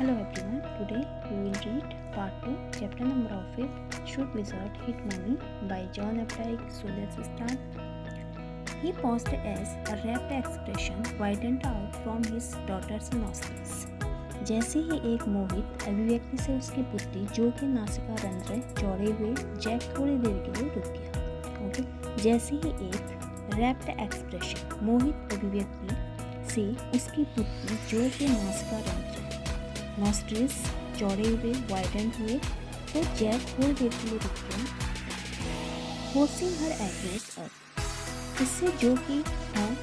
Hello everyone, today we will read part 2, chapter number of 5, Should Wizard Hit Mommy by John Updike. So let's start. He paused as a rapt expression widened out from his daughter's nostrils. जैसे ही एक मोहित अभिव्यक्ति से उसकी पुत्री जो कि नासिका रंध्र चौड़े हुए जैक थोड़ी देर के लिए रुक गया। ओके, जैसे ही एक रैप्ट एक्सप्रेशन मोहित अभिव्यक्ति से उसकी पुत्री जो कि नासिका रंध्र नॉस्ट्रिल्स चौड़े हुए वाइडन हुए तो जैक थोड़ी देर के लिए रुक गया। फोर्सिंग हर एग्रेस अप, इससे जो कि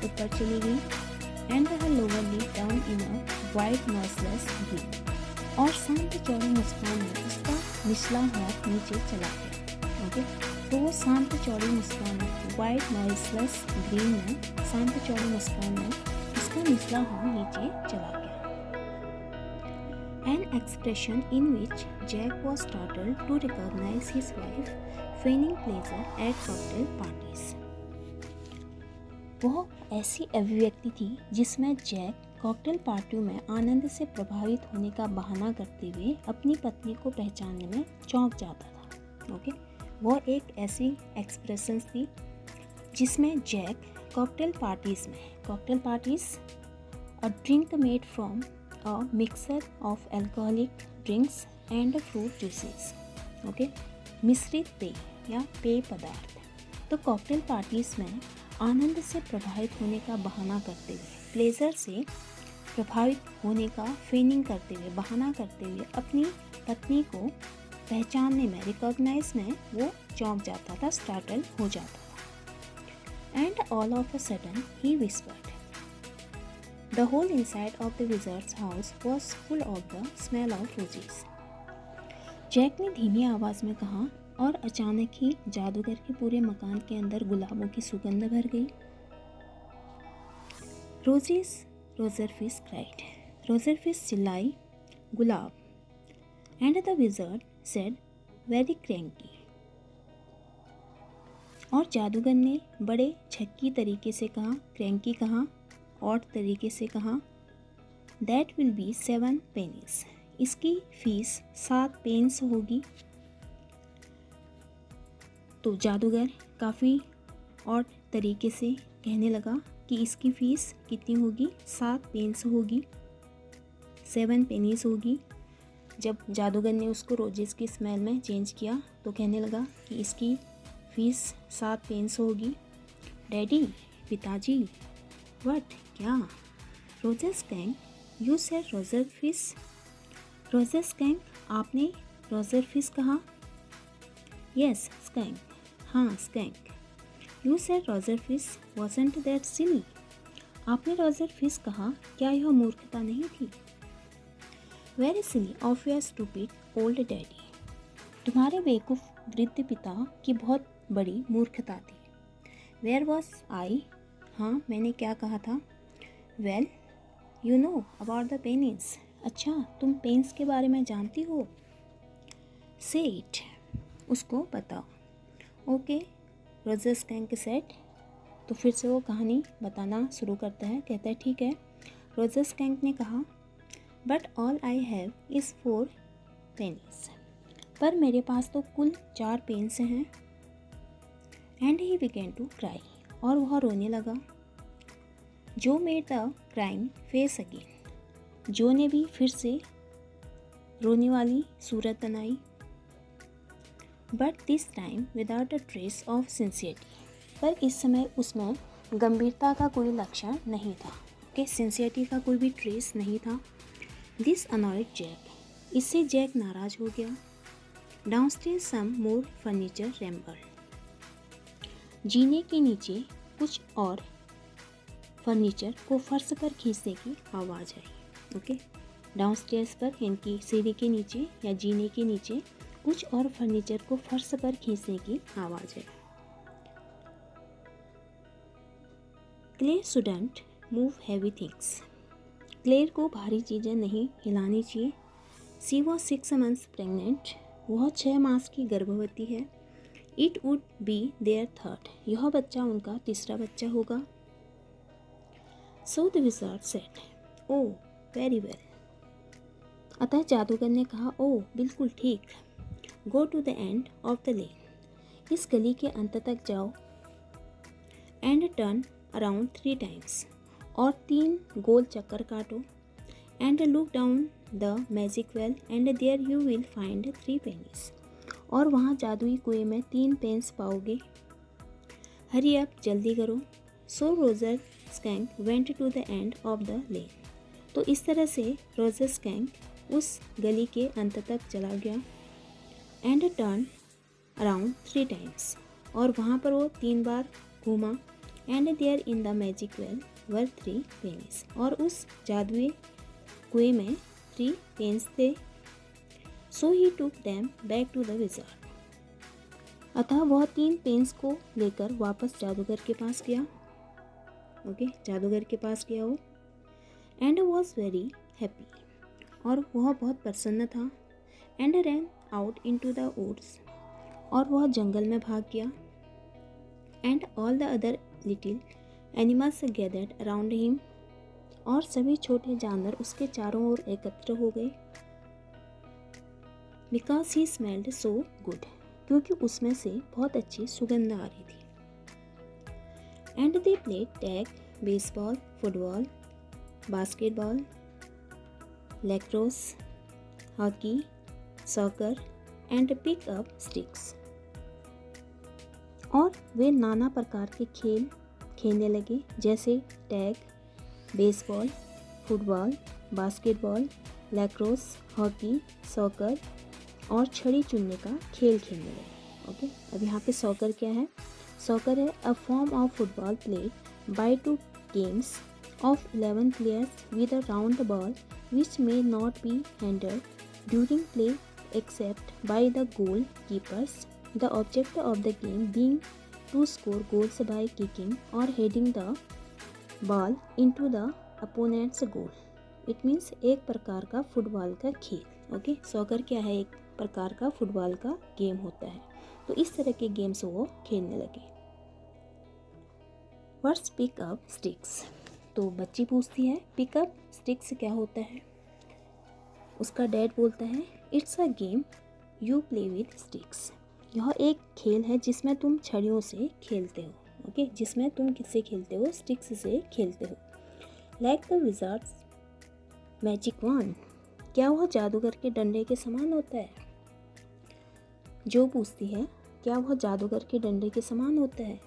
ऊपर चली गई and her lowerly down in a wide noiseless green, और शांत चौड़ी मुस्कान में उसका निचला हाथ नीचे चला गया। ओके, तो वो शांत चौड़ी मुस्कान वाइड नॉइसलेस ग्रीन में शांत चौड़ी मुस्कान में उसका निचला हाथ नीचे चला गया। An expression in which Jack was startled to recognize his wife feigning pleasure at cocktail parties. वह ऐसी अभिव्यक्ति थी जिसमें जैक कॉकटेल पार्टियों में आनंद से प्रभावित होने का बहाना करते हुए अपनी पत्नी को पहचानने में चौंक जाता था। ओके, वो एक ऐसी एक्सप्रेशन थी जिसमें Jack cocktail parties a drink made from a mixture of alcoholic drinks and fruit juices, okay, मिश्रित पेय या पेय पदार्थ। तो कॉकटेल पार्टीज में आनंद से प्रभावित होने का बहाना करते हुए, प्लेजर से प्रभावित होने का फेनिंग करते हुए, बहाना करते हुए अपनी पत्नी को पहचानने में, रिकॉग्नाइज में वो चौंक जाता था, स्टार्टल हो जाता था। And all of a sudden he whispered, The whole inside of the wizard's house was full of the smell of roses. Jack ने धीमी आवाज में कहा और अचानक ही जादूगर के पूरे मकान के अंदर गुलाबों की सुगंध भर गई। रोजेस, रोजरफिश क्राइड, रोजरफिश चिल्लाई, गुलाब। And the wizard said very cranky, और जादूगर ने बड़े छक्की तरीके से कहा, क्रैंकी कहा, और तरीके से कहा, दैट विल बी 7 पेनीज, इसकी फीस 7 पेन्स होगी। तो जादूगर काफ़ी और तरीके से कहने लगा कि इसकी फ़ीस कितनी होगी, 7 पेन्स होगी, 7 पेनीज होगी। जब जादूगर ने उसको रोजेस की स्मेल में चेंज किया तो कहने लगा कि इसकी फ़ीस 7 पेन्स होगी। डैडी, पिताजी, वट, क्या? Roger Skank, you said Roger fish. Roger Skank, आपने रोजर फिश कहा? यस स्कैंक, हाँ Skank. You said Roger fish, wasn't that silly, आपने रोजर फिश कहा, क्या यह मूर्खता नहीं थी? Very silly of your stupid old daddy, तुम्हारे बेवकूफ़ वृद्ध पिता की बहुत बड़ी मूर्खता थी। वेयर वॉज आई, हाँ मैंने क्या कहा था? Well you know about the pennies, अच्छा तुम पेन्स के बारे में जानती हो। से इट, उसको बताओ। ओके, रोजर स्कैंक सेड, तो फिर से वो कहानी बताना शुरू करता है, कहता है ठीक है। रोजर स्कैंक ने कहा, but all I have is 4 pennies, पर मेरे पास तो कुल 4 पेन्स हैं। And he began to cry, और वह रोने लगा। Jo made the crying face again, Jo ने भी फिर से रोने वाली सूरत बनाई। But this time without a trace of sincerity, पर इस समय उसमें गंभीरता का कोई लक्षण नहीं था, कि सिंसियरिटी का कोई भी ट्रेस नहीं था। दिस अनॉयड जैक, इससे जैक नाराज हो गया। डाउनस्टेयर्स सम मोर फर्नीचर रैम्बल्ड, जीने के नीचे कुछ और फर्नीचर को फर्श पर खींचने की आवाज़ आई। ओके, डाउनस्टेयर्स पर, इनकी सीढ़ी के नीचे या जीने के नीचे कुछ और फर्नीचर को फर्श पर खींचने की आवाज़ आई। Claire shouldn't move heavy things, Claire को भारी चीज़ें नहीं हिलानी चाहिए। सी वॉज 6 months प्रेग्नेंट, वह 6 मास की गर्भवती है। It would be there 3rd, यह बच्चा उनका तीसरा बच्चा होगा। So the wizard said, "Oh, very well. अतः जादूगर ने कहा, ओह बिल्कुल ठीक, go to the end of the lane, इस गली के अंत तक जाओ, एंड टर्न अराउंड 3 टाइम्स, और 3 गोल चक्कर काटो, and look down the magic well and there you will find 3 pennies, और वहाँ जादुई कुएं में 3 पेंस पाओगे। हरी अप, जल्दी करो। So Roger Skank went to the end of the lane, तो इस तरह से रोजर स्कैंक उस गली के अंत तक चला गया, एंड टर्न अराउंड 3 टाइम्स, और वहाँ पर वो 3 बार घूमा, and there in the magic well were 3 pennies, और उस जादुई कुएं में 3 पेन्स थे। So he took them back to the wizard, अतः वह 3 पेन्स को लेकर वापस जादूगर के पास गया। जादूगर के पास गया वो, एंड वॉज वेरी हैप्पी, और वह बहुत प्रसन्न था, and ran out into the woods, और वह जंगल में भाग गया, and all the other little animals gathered around him, और सभी छोटे जानवर उसके चारों ओर एकत्र हो गए। Because he smelled so good, क्योंकि उसमें से बहुत अच्छी सुगंध आ रही थी। And they played tag, baseball, football, basketball, lacrosse, hockey, soccer and pick up sticks, और वे नाना प्रकार के खेल खेलने लगे, जैसे tag, baseball, football, basketball, lacrosse, hockey, soccer और छड़ी चुनने का खेल खेलने लगे। अब यहाँ पे सॉकर क्या है? सॉकर है a form of football played by 2 teams of 11 players with a round ball which may not be handled during play except by the goal keepers, the object of the game being to score goals by kicking और heading the ball into the opponents goal. It means एक प्रकार का football का खेल। Soccer क्या है? एक प्रकार का फुटबॉल का गेम होता है। तो इस तरह के गेम्स वो खेलने लगे। What's pick up sticks? तो बच्ची पूछती है पिक अप स्टिक्स क्या होता है? उसका डैड बोलता है it's a game you play with sticks. यह एक खेल है जिसमें तुम छड़ियों से खेलते हो। जिसमें तुम किससे खेलते हो? स्टिक्स से खेलते हो। Like the wizard's magic wand, क्या वह जादूगर के डंडे के समान होता है? जो पूछती है क्या वह जादूगर के डंडे के समान होता है?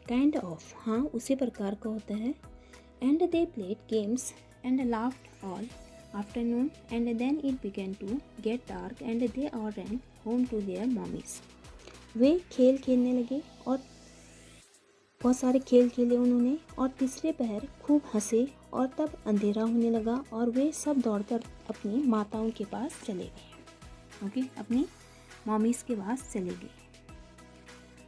काइंड ऑफ, हाँ उसी प्रकार का होता है। And they played games and laughed all afternoon and then it began to get dark and they all ran home to their mommies. वे खेल खेलने लगे और बहुत सारे खेल खेले उन्होंने, और तीसरे पहर खूब हंसे, और तब अंधेरा होने लगा और वे सब दौड़कर अपनी माताओं के पास चले गए। अपनी मॉमीज के पास चले गए।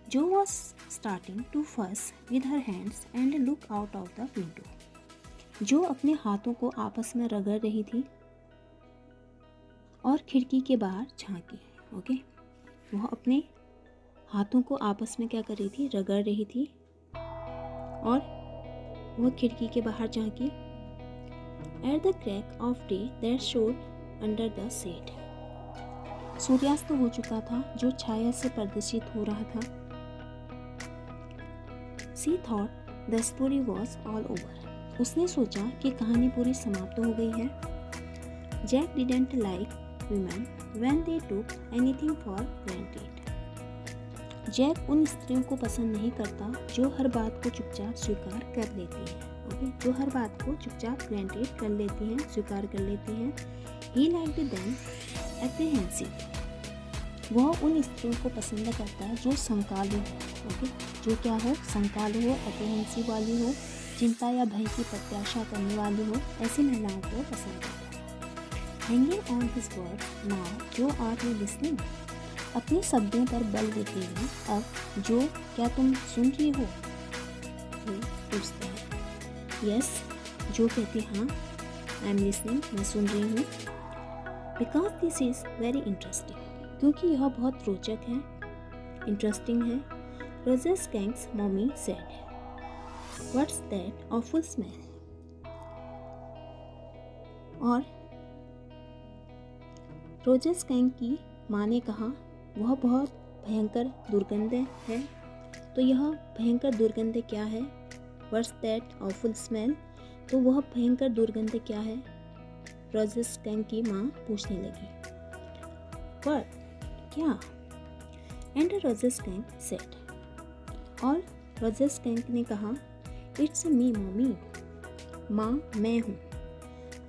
जो वॉज स्टार्टिंग टू फस with her hands and look out of the window, जो अपने हाथों को आपस में रगड़ रही थी और खिड़की के बाहर झांकी। वह अपने हाथों को आपस में क्या कर रही थी? रगड़ रही थी, और वह खिड़की के बाहर झांकी। At the crack of day that showed under the shade, सूर्यास्त हो चुका था जो छाया से प्रदर्शित हो रहा था। She thought the story was all over, उसने सोचा कि कहानी पूरी समाप्त हो गई है। Jack didn't like women when they took anything for granted. जैक उन स्त्रियों को पसंद नहीं करता जो हर बात को चुपचाप स्वीकार कर लेती हैं। जो हर बात को चुपचाप ग्रांटेड कर लेती हैं, स्वीकार कर लेती हैं। He liked them apprehensive. वह उन स्त्रियों को पसंद करता है जो संकालु हो। जो क्या हो? संकालु हो, एप्रीहेंसिव वाली हो, चिंता या भय की प्रत्याशा करने वाली हो, ऐसी महिलाओं को पसंद करता है। Hanging on his word now, जो are you listening? अपने शब्दों पर बल देते हुए अब जो, क्या तुम सुन रही हो? वो पूछता है। यस, जो कहती हाँ, आई एम लिसनिंग, मैं सुन रही हूँ। Because this is very interesting, क्योंकि यह बहुत रोचक है, इंटरेस्टिंग है। Roger Skank's mommy said, what's that awful smell? और रोजर स्कैंक की माँ ने कहा, वह बहुत भयंकर दुर्गंध है। तो यह भयंकर दुर्गंध क्या है? What's that awful smell? तो वह भयंकर दुर्गंध क्या है? रोजर स्कैंक की माँ पूछने लगी। व्हाट? क्या? एंड रोजर स्कैंक सेड, और रोजर स्कैंक ने कहा, इट्स मी मम्मी, माँ मैं हूँ।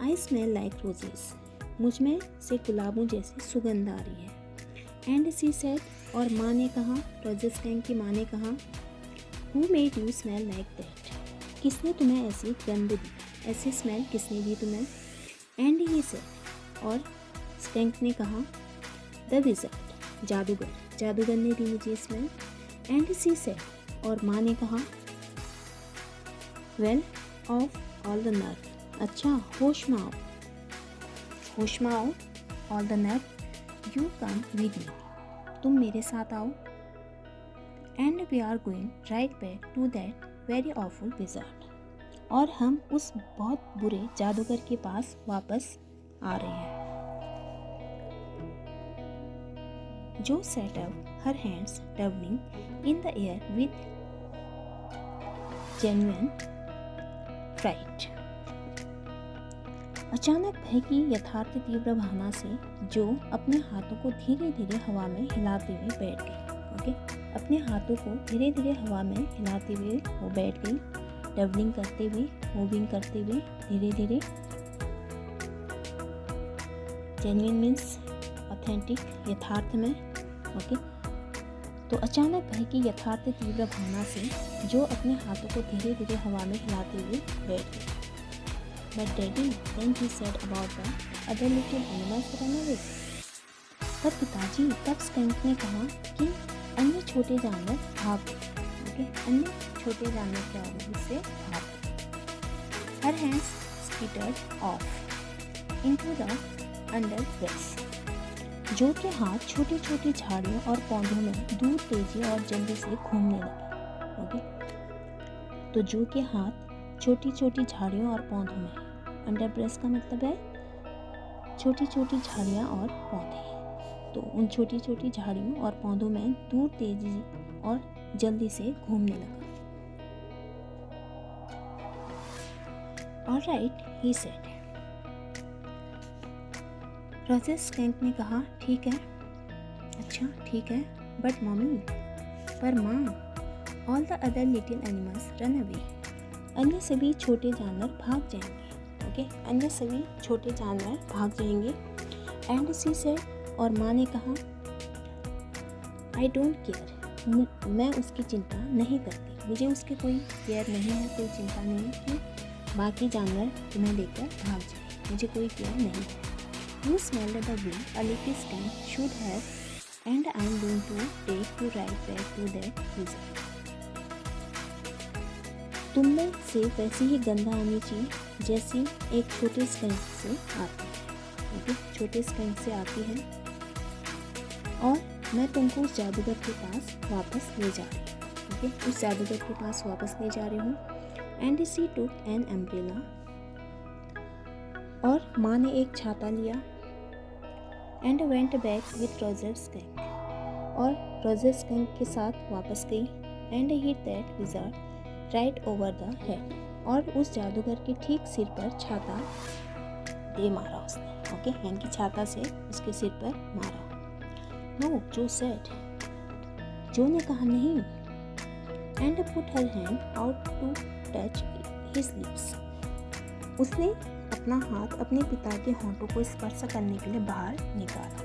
आई स्मेल लाइक रोजेस, मुझ में से गुलाबों जैसी सुगंध आ रही है। एंड सी सेड, और माँ ने कहा, रोजर स्कैंक की माँ ने कहा, who made you smell like that? किसने तुम्हें ऐसी गंध दी, ऐसी स्मेल किसने दी तुम्हें? एंड ही सेड, और स्कैंक ने कहा, द विज़र्ड, जादूगर, जादूगर ने दी मुझे स्मेल। एंड सी सेड, और माँ ने कहा, well of all the nerve, अच्छा होश में आओ, होश में आओ, all the nerve, you come with me, तुम मेरे साथ आओ। And we are going right back to that very awful wizard, और हम उस बहुत बुरे जादूगर के पास वापस आ रहे हैं। जो set up her hands traveling in the air with genuine fright. अचानक भय की यथार्थ तीव्र भावना से जो अपने हाथों को धीरे धीरे हवा में हिलाते हुए बैठ गई। ओके, अपने हाथों को धीरे धीरे हवा में हिलाते हुए वो बैठ गई, ट्रेवलिंग करते हुए, मूविंग करते हुए धीरे धीरे। जेन्युइन मीन्स ऑथेंटिक, यथार्थ में। ओके, तो अचानक भय की यथार्थ तीव्र भावना से जो अपने हाथों को धीरे धीरे हवा में हिलाते हुए बैठ गई। But daddy, then he said about the other little animals run away. पर पिताजी, तब स्कैंक ने कहा कि अन्य छोटे जानवर भाग गए। ओके, अन्य छोटे जानवर क्या हो गए, इससे भाग गए। Her hands skittered off into the underbrush, Jo के हाथ छोटी छोटी झाड़ियों और पौधों में दूर तेजी और जल्दी से घूमने लगे। ओके, तो जो के हाथ छोटी छोटी झाड़ियों और पौधों में, अंडरब्रश का मतलब है छोटी छोटी झाड़ियाँ और पौधे, तो उन छोटी छोटी झाड़ियों और पौधों में दूर तेजी और जल्दी से घूमने लगा। Alright, he said, Roger Skunk ने कहा, ठीक है, अच्छा ठीक है। बट मम्मी, पर माँ, all the other little animals run away, अन्य सभी छोटे जानवर भाग जाएंगे। ओके, अन्य सभी छोटे जानवर भाग जाएंगे। एंड सी सेड, और माँ ने कहा, आई डोंट केयर, मैं उसकी चिंता नहीं करती, मुझे उसकी कोई केयर नहीं है, कोई चिंता नहीं है कि बाकी जानवर तुम्हें लेकर भाग जाए, मुझे कोई केयर नहीं है। You smelled the way a little skank should have, and I am going to take you right back to that visit. तुम में से वैसी ही गंध आनी चाहिए जैसी एक छोटे स्कैंक से आती है। ओके, छोटे स्कैंक से आती है, और मैं तुमको उस जादूगर के पास वापस ले जा रही हूँ। ओके, उस जादूगर के पास वापस ले जा रही हूँ। And she took an umbrella, और माँ ने एक छाता लिया। And went back with Roger Skank, और रोजर स्कैंक के साथ वापस गई। And hit that wizard right over the head, और उस जादूगर के ठीक सिर पर छाता दे मारा उसने। ओके, यानी कि छाता से उसके सिर पर मारा। नो, जो सेड, जो ने कहा नहीं। And put her hand out to touch his lips, उसने अपना हाथ अपने पिता के होंठों को स्पर्श करने के लिए बाहर निकाला।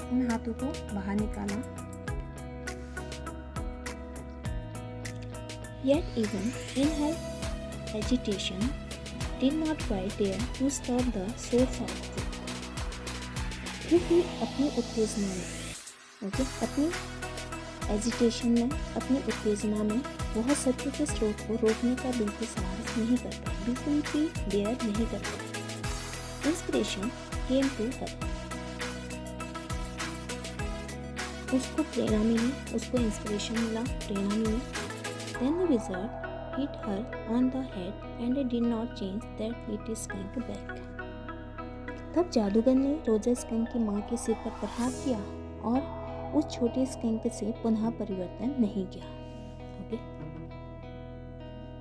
उन हाथों को बाहर निकाला। Yet even in her agitation did not quite dare to stop the source of truth. फिर भी अपनी उत्तेजना में, ओके, अपनी एजिटेशन में, अपनी उत्तेजना में वह सत्य के स्रोत को रोकने का बिल्कुल साहस नहीं करता, बिल्कुल भी डेयर नहीं करता। इंस्पिरेशन केम टू हर, उसको प्रेरणा मिली, उसको इंस्पिरेशन मिला, प्रेरणा मिली। Then the wizard hit her on the head and did not change that little skank back. तब जादूगर ने रोजर स्कंक की माँ के सिर पर प्रहार किया और उस छोटे स्कंक से पुनः परिवर्तन नहीं किया। ओके,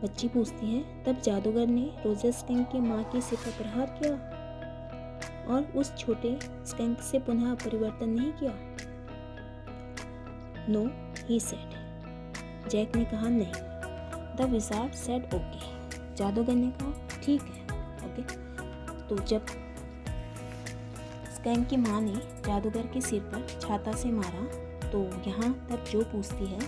बच्ची पूछती है, तब जादूगर ने रोजर स्कंक की माँ के सिर पर प्रहार किया और उस छोटे स्कंक से पुनः परिवर्तन नहीं किया। नो ही सेड, जैक ने कहा नहीं। द विजार्ड सेड ओके, जादूगर ने कहा ठीक है। ओके, तो जब स्कंक की माँ ने जादूगर के सिर पर छाता से मारा तो यहाँ तब जो पूछती है,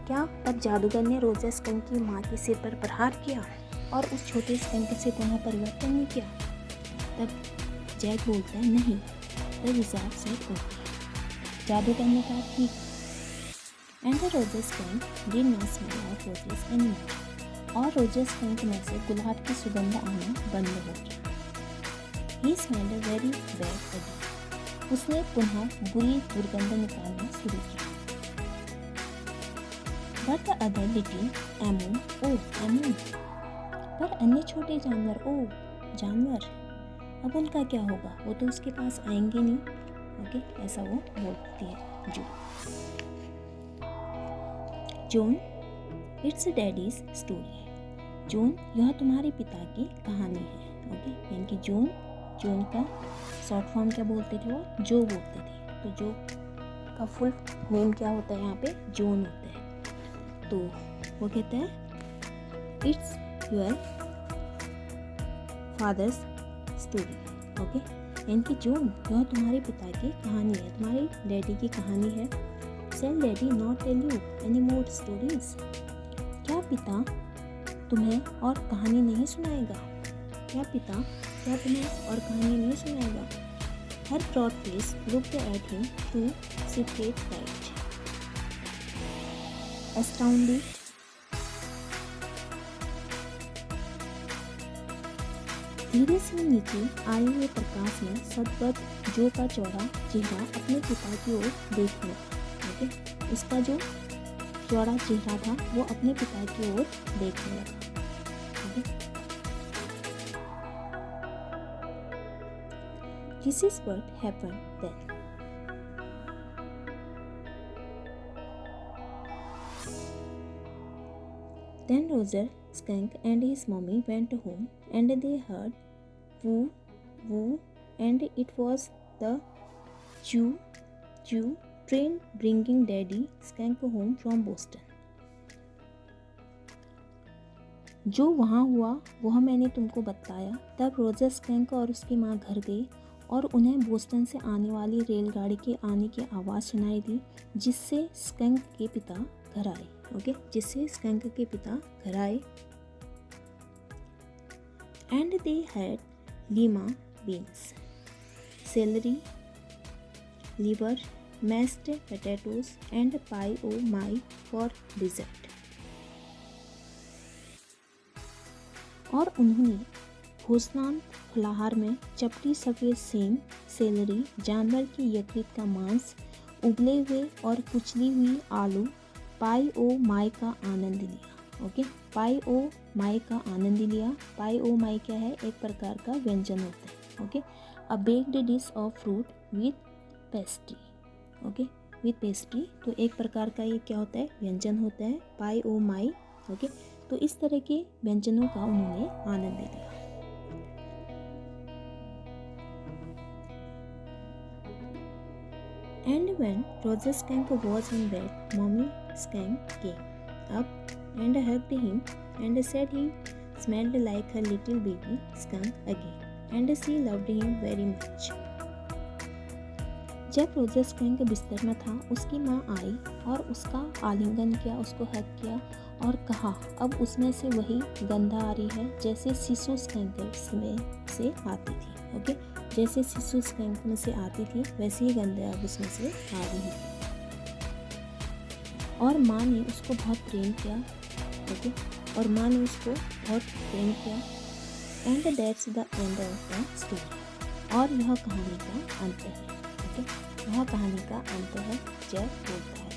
क्या तब जादूगर ने रोजर स्कंक की माँ के सिर पर प्रहार किया और उस छोटे स्कंक से पुनः परिवर्तन नहीं किया? तब जैक बोलता है नहीं। द विजार्ड सेड ओके, जादूगर ने कहा ठीक। And the Roger skunk did not smell of roses anymore, और रोजर स्कंक में से गुलाब की सुगंध आना बंद हो गया। ही स्मेल्ड वेरी बैड अगेन, उसने पुनः बुरी दुर्गंध निकालना शुरू किया। But the other little emu, oh emu, पर अन्य छोटे जानवर, ओह जानवर, अब उनका क्या होगा, वो तो उसके पास आएंगे नहीं। ओके, ऐसा वो बोलती है John, it's daddies story. John, यह तुम्हारे पिता की कहानी है। ओके, यानी कि जॉन का शॉर्ट फॉर्म क्या बोलते थे, वो जो बोलते थे। तो जो का फुल नेम क्या होता है, यहाँ पे जॉन होता है। तो वो कहता है it's your fathers story. Okay, यानी कि जॉन, यह तुम्हारे पिता की कहानी है, तुम्हारे डैडी की कहानी है। Shall Daddy not tell you any more stories? क्या पिता तुम्हें और कहानी नहीं सुनाएगा? क्या पिता क्या तुम्हें और कहानी नहीं सुनाएगा? Her proud face looked at him through secret light. Astounded, धीरे से नीचे आए हुए प्रकाश में सदबद जो का चौड़ा चेहरा अपने पिता की ओर देखने लगा। ओके, उसका जो चौड़ा चेहरा था वो अपने पिता की ओर देखने लगा। Okay, this is what happened then. Then Roger Skunk and his mommy went home and they heard woo woo, and it was the choo train bringing Daddy Skunk home from Boston. जो वहाँ हुआ वह मैंने तुमको बताया। तब Roger skunk और उसकी माँ घर गई और उन्हें बोस्टन से आने वाली रेलगाड़ी के आने की आवाज़ सुनाई दी, जिससे स्कंक के पिता घर आए। ओके, जिससे स्कंक के पिता घर आए। And they had lima beans, celery, liver, mashed potatoes and pie o my for dessert. और उन्होंने भोजनांत फलाहार में चपटी सफ़ेद सेम, सेलरी, जानवर की यकृत का मांस, उबले हुए और कुचली हुई आलू, पाई ओ माई का आनंद लिया। ओके, पाई ओ माई का आनंद लिया। पाई ओ माई क्या है, एक प्रकार का व्यंजन होता है। Okay, a baked dish of fruit with pastry. Okay, with pastry, तो एक प्रकार का ये क्या होता है, व्यंजन होता है, पाई ओ माई। ओके, तो इस तरह के व्यंजनों का उन्होंने आनंद लिया। And when Roger Skunk was in bed, Mommy Skunk came up and hugged him and said he smelled like her little baby skunk again, and she loved him very much. जब Roger skunk बिस्तर में था, उसकी माँ आई और उसका आलिंगन किया, उसको हग किया और कहा, अब उसमें से वही गंध आ रही है जैसे शिशु स्कंक में से आती थी। ओके, जैसे शिशु स्कंक में से आती थी वैसे ही गंध अब उसमें से आ रही थी। और माँ ने उसको बहुत प्रेम किया। ओके, और माँ ने उसको बहुत प्रेम किया। And that's the end of the story, और यह कहानी का अंत है। ओके, यह कहानी का अंत है, जैक बोलता है।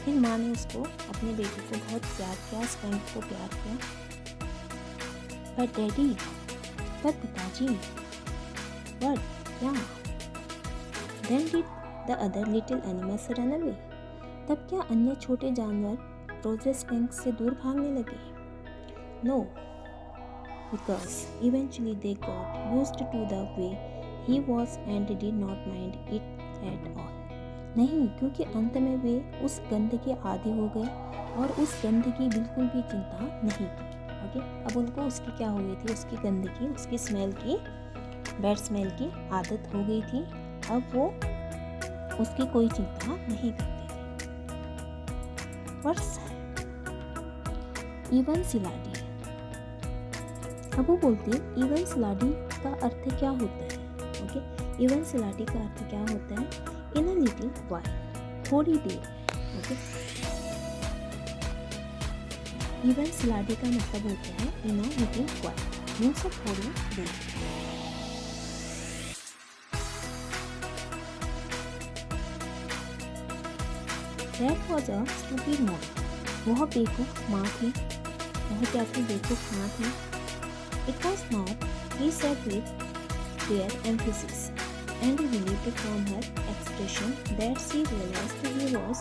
फिर माँ ने उसको, अपने बेटे को बहुत प्यार किया, स्कंक को प्यार किया। पर डैडी, पर पिताजी, बट क्या? Then did the other little animals run away? तब क्या अन्य छोटे जानवर रोजर स्कंक से दूर भागने लगे? No, because eventually they got used to the way he was and did not mind it at all. नहीं, क्योंकि अंत में वे उस गंध के आदी हो गए और उस गंध की बिल्कुल भी चिंता नहीं की। ओके, अब उनको उसकी क्या हो गई थी, उसकी गंध की, उसकी स्मेल की, बैड स्मेल की आदत हो गई थी। अब वो उसकी कोई चिंता नहीं करते थे। वर्स इवन सिलाडी। अब वो बोलते हैं इवन सिलाडी का अर्थ क्या होता है। ओके, इवन सिलाडी का अर्थ क्या होता है? इन अ लिटिल वाइल, थोड़ी देर। ओके, इवन सिलाडी का मतलब होता है इन अ लिटिल वाइल, मीन्स थोड़ी देर। That was a stupid mother. वह बेवकूफ माँ थी। वह क्या थी? बेवकूफ माँ थी। It was not, he said with their emphasis, and he believed from her expression that she realized he was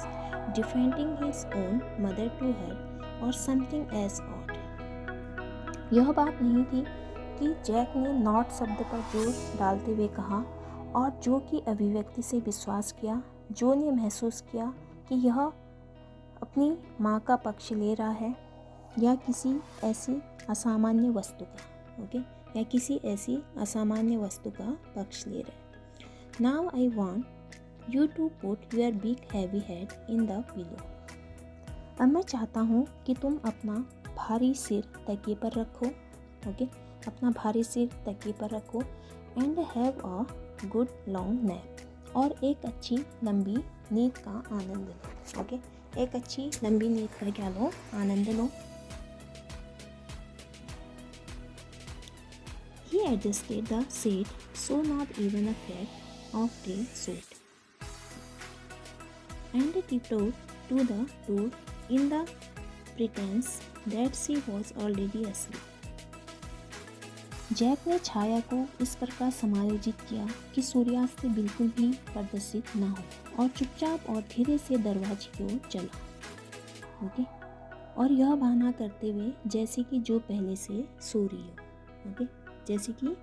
defending his own mother to her or something as odd. यह बात नहीं थी कि जैक ने नॉट शब्द पर जोर डालते हुए कहा और जो की अभिव्यक्ति से विश्वास किया। जो ने महसूस किया कि यह अपनी माँ का पक्ष ले रहा है या किसी ऐसी असामान्य वस्तु का। ओके, या किसी ऐसी असामान्य वस्तु का पक्ष ले रहा है। Now I want you to put your big heavy head in the pillow. अब मैं चाहता हूँ कि तुम अपना भारी सिर तकिए पर रखो। ओके, अपना भारी सिर तकिए पर रखो। And have a good long nap. और एक अच्छी लंबी नींद का आनंद लो। ओके, एक अच्छी लंबी नींद का क्या लो? आनंद लो। He adjusted the seat so not even a crack of the suit, and tiptoed to the door in the pretense that she was already asleep. Jack ने छाया को इस प्रकार समायोजित किया कि सूर्यास्त से बिल्कुल भी प्रदर्शित न हो और चुपचाप और धीरे से दरवाजे की ओर चला। ओके, और यह बहाना करते हुए जैसे कि जो पहले से सो रही हो। ओके, जैसे कि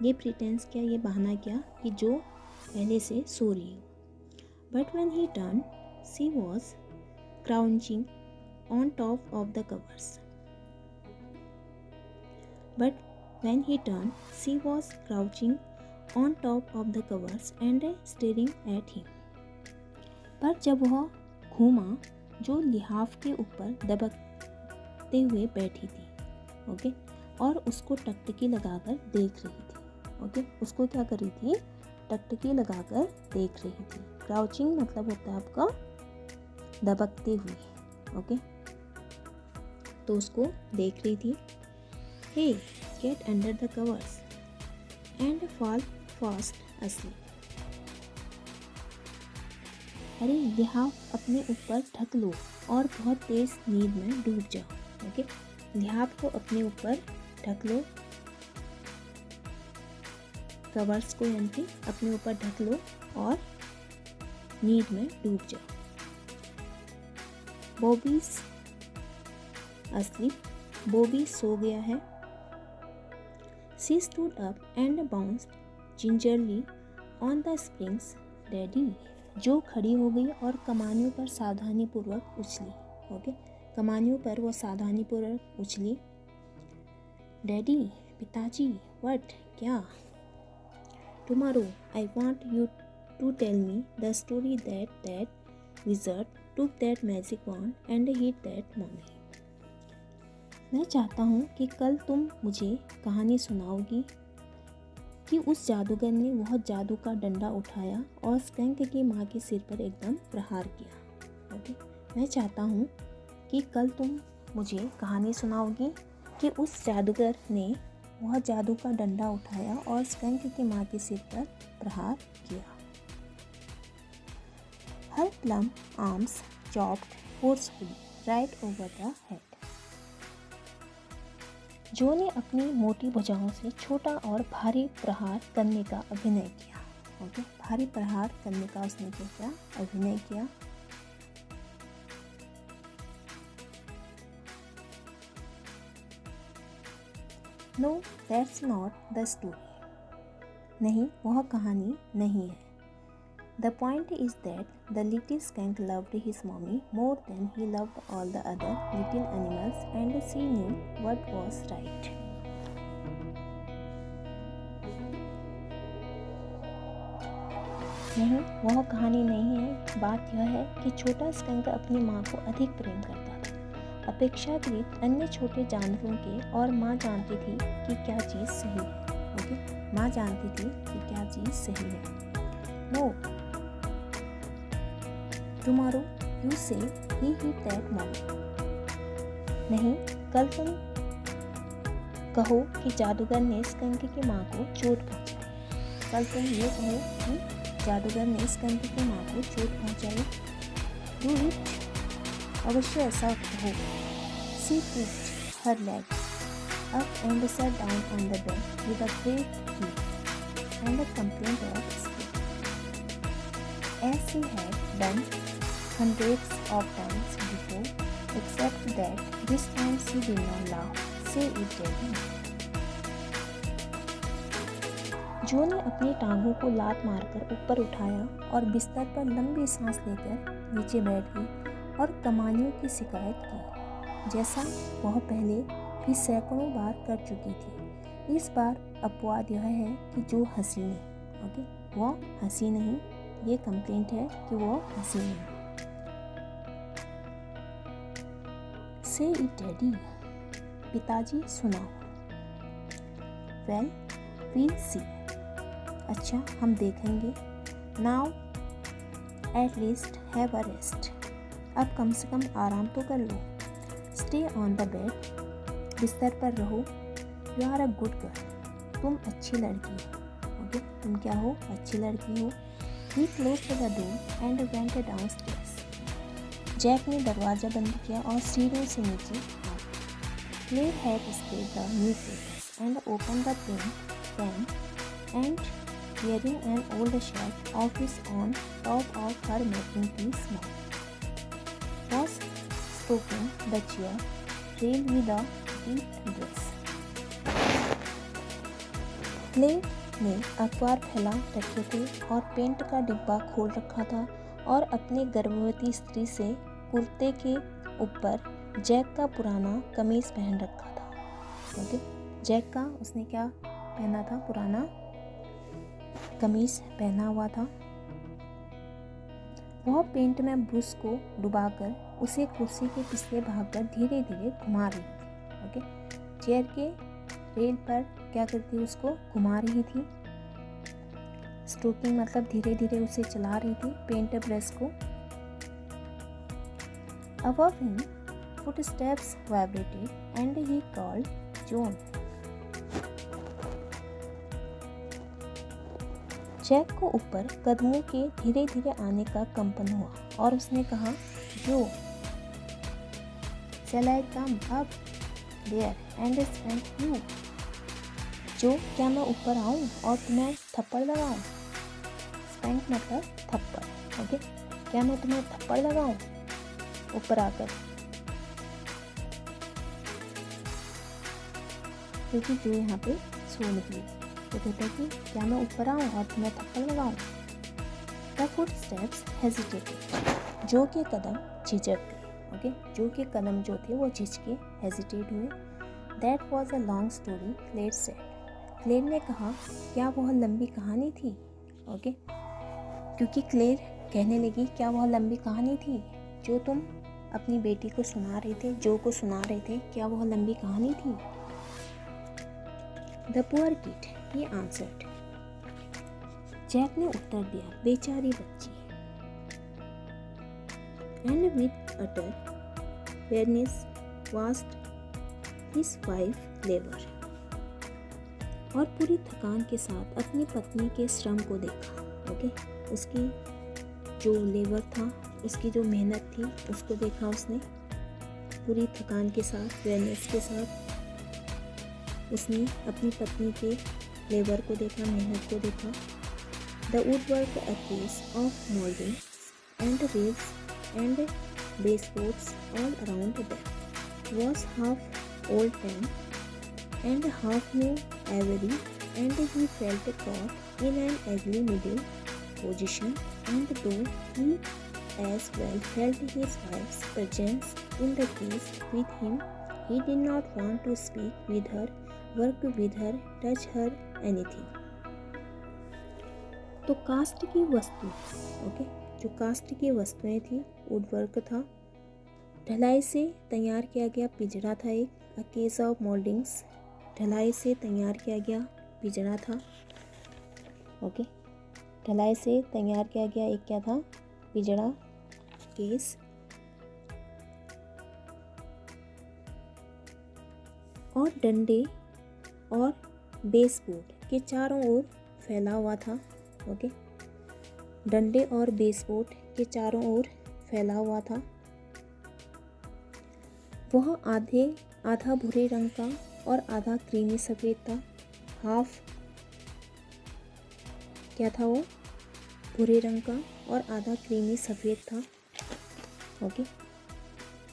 ये प्रिटेंस किया, ये बहाना किया कि जो पहले से सो रही हो। But when he turn she was crouching on top of the covers. But when he turn she was crouching on top of the covers and staring at him. पर जब वह घूमा, जो लिहाफ के ऊपर दबकते हुए बैठी थी। ओके, और उसको टकटकी लगाकर देख रही थी। ओके, उसको क्या कर रही थी? टकटकी लगाकर देख रही थी। क्राउचिंग मतलब होता है आपका दबकते हुए। ओके, तो उसको देख रही थी। Hey, get under the covers and fall fast asleep. अरे लिहाफ अपने ऊपर ढक लो और बहुत तेज नींद में डूब जाओ। ओके, लिहाफ को अपने ऊपर ढक लो, कवर्स को यानी कि अपने ऊपर ढक लो और नींद में डूब जाओ। बॉबीज asleep, बॉबी सो गया है। She stood up and bounced gingerly on the springs. Daddy, जो खड़ी हो गई और कमानियों पर सावधानीपूर्वक उछली। ओके, कमानियों पर वो सावधानीपूर्वक उछली। डैडी, पिताजी, व्हाट, क्या? Tomorrow I want you to tell me the story that wizard took that magic wand and hit that mommy. मैं चाहता हूँ कि कल तुम मुझे कहानी सुनाओगी कि उस जादूगर ने वह जादू का डंडा उठाया और स्कंक की माँ के सिर पर एकदम प्रहार किया। ओके, मैं चाहता हूँ कि कल तुम मुझे कहानी सुनाओगी कि उस जादूगर ने वह जादू का डंडा उठाया और स्कंक की माँ के सिर पर प्रहार किया। Her plump arms chopped forcefully right over the head. जो ने अपनी मोटी भुजाओं से छोटा और भारी प्रहार करने का अभिनय किया। ओके, भारी प्रहार करने का उसने क्या अभिनय किया। No that's not the story. नहीं, वह कहानी नहीं है। The point is that the little skunk loved his mommy more than he loved all the other little animals and she knew what was right. नहीं, वह कहानी नहीं है। बात यह है कि छोटा स्कंक अपनी माँ को अधिक प्रेम करता था अपेक्षाकृत अन्य छोटे जानवरों के, और माँ जानती थी कि क्या चीज़ सही है। ओके, माँ जानती थी कि क्या चीज़ सही है। नो, टुमारो यू से ही हिट दैट मॉम। नहीं, कल तुम कहो कि जादूगर ने स्कंक की माँ को चोट पहुँचाई। कल तुम ये कहो कि जादूगर ने स्कंक की माँ को चोट पहुँचाई। डू इट, अवश्य ऐसा कहो। She put her leg up and sat down on the bed with a great heat and a complaint of sleep, as she had done hundreds of times before, except that this time she did not laugh. Say it, Daddy. जो ने अपनी टांगों को लात मारकर ऊपर उठाया और बिस्तर पर लंबी सांस लेकर नीचे बैठ गई और कमानियों की शिकायत की, जैसा वह पहले भी सैकड़ों बार कर चुकी थी। इस बार अपवाद यह है कि जो हंसी नहीं। ओके, वह हंसी नहीं, ये कंप्लेंट है कि वह हंसी नहीं। से इट डैडी, पिताजी सुनाओ। वेल वील सी, अच्छा हम देखेंगे। Now at least have a rest, अब कम से कम आराम तो कर लो। स्टे ऑन द बेड, बिस्तर पर रहो। You are a good girl, तुम अच्छी लड़की हो। ओके, तुम क्या हो? अच्छी लड़की हो। He closed the door and went downstairs, Jack ने दरवाज़ा बंद किया और सीढ़ियों से नीचे आया। Claire had spread the newspapers and open the pen and wearing an old shirt of his own top of her making tea small, was stroking the chair rail with a deep breath. Claire ने अखबार फैला रखे थे और paint का डिब्बा खोल रखा था और अपने गर्भवती स्त्री से कुर्ते के ऊपर जैक का पुराना कमीज पहन रखा था। ओके, जैक का उसने क्या पहना था? पुराना कमीज पहना हुआ था। वह पेंट में ब्रश को डुबाकर उसे कुर्सी के पिछले भाग पर धीरे धीरे घुमा रही थी। ओके, चेयर के रेल पर क्या करती, उसको घुमा रही थी। स्ट्रोकिंग मतलब धीरे धीरे उसे चला रही थी पेंट ब्रश को। Above him, footsteps vibrated and he called John. Jack को ऊपर कदमों के धीरे धीरे आने का कंपन हुआ और उसने कहा, जो shall I come up there and spank you? जो, क्या मैं ऊपर आऊँ और तुम्हें थप्पड़ लगाऊँ? स्पैंक मतलब थप्पड़। ओके, क्या मैं तुम्हें थप्पड़ लगाऊँ ऊपर आकर? क्योंकि जो यहाँ पे सो निकली थी तो कहता है कि क्या मैं ऊपर आऊँ और तुम्हें थप्पड़ लगाऊँ? द फुटस्टेप्स हेजिटेटेड, जो के कदम झिझक गए। ओके, जो के कदम जो थे वो झिझके हेजिटेट हुए। That was a long story, Claire said. Claire ने कहा, क्या वह लंबी कहानी थी? ओके, क्योंकि क्लेयर कहने लगी, क्या वह लंबी कहानी थी जो तुम अपनी बेटी को सुना रहे थे, जो को सुना रहे थे, क्या वह लंबी कहानी थी? The poor kid, he answered. Jack ने उत्तर दिया, बेचारी बच्ची। And with utter weariness watched his wife labor. और पूरी थकान के साथ अपनी पत्नी के श्रम को देखा। ओके, उसकी जो लेबर था, उसकी जो मेहनत थी, उसको देखा उसने पूरी थकान के साथ, वेयरनेस के साथ। उसने अपनी पत्नी के लेबर को देखा, मेहनत को देखा। The woodwork, a case of moldings and ribs and baseboards all around them, was half old time and half new ivory, and he felt caught in an ugly middle position, and though he as well felt his wife's presence in the case with him, he did not want to speak with her, work with her, touch her, anything. तो cast की वस्तु, okay, जो cast की वस्तुएं थी, woodwork था, ढलाई से तैयार किया गया पिंजरा था एक, अ केस ऑफ मोल्डिंग्स, ढलाई से तैयार किया गया पिंजरा था, ओके, ढलाई से तैयार किया गया एक क्या था, पिंजरा, केस, और डंडे और बेसबोर्ड के चारों ओर फैला हुआ था, ओके, डंडे और बेसबोर्ड के चारों ओर फैला हुआ था। वह आधा भूरे रंग का और आधा क्रीमी सफ़ेद था। हाफ क्या था, वो भूरे रंग का और आधा क्रीमी सफ़ेद था, ओके,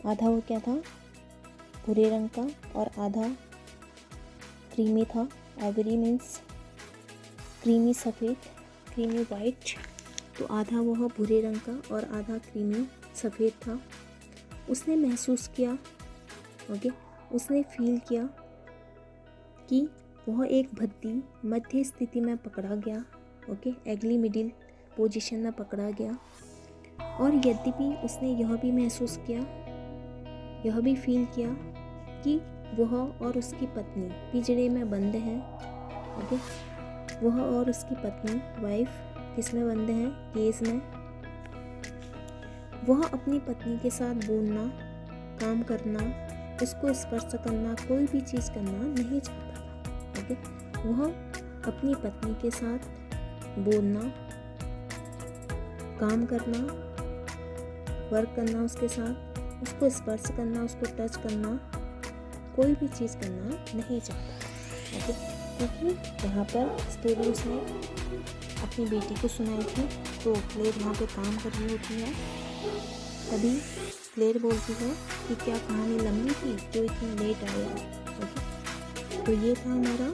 आधा वो क्या था, भूरे रंग का और आधा क्रीमी था। आइवरी मीन्स क्रीमी सफ़ेद, क्रीमी वाइट, तो आधा वह भूरे रंग का और आधा क्रीमी सफ़ेद था। उसने महसूस किया, ओके, उसने फील किया कि वह एक भद्दी मध्य स्थिति में पकड़ा गया, ओके, एगली मिडिल पोजीशन में पकड़ा गया। और यद्यपि उसने यह भी महसूस किया, यह भी फील किया कि वह और उसकी पत्नी पिंजरे में बंद हैं, ओके, वह और उसकी पत्नी वाइफ किसमें बंद हैं, केज में। वह अपनी पत्नी के साथ बोलना, काम करना, उसको स्पर्श करना, कोई भी चीज़ करना नहीं चाहता था, ओके, वह अपनी पत्नी के साथ बोलना, काम करना, वर्क करना उसके साथ, उसको स्पर्श करना, उसको टच करना, कोई भी चीज़ करना नहीं चाहता, ओके, क्योंकि यहाँ पर स्टोरी उसने अपनी बेटी को सुनाई थी, तो क्लेयर यहाँ पे काम कर रही होती है। तभी क्लेयर बोलती है कि क्या कहानी लंबी थी जो इतनी लेट आया, ओके। तो ये था हमारा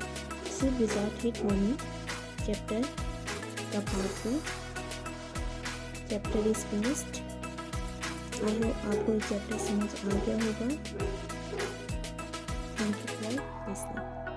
सिर्फ विजार्ड हिट मनी चैप्टर का part 2। Chapter is finished. I hope आपको ये चैप्टर समझ आ गया होगा। Thank you for listening.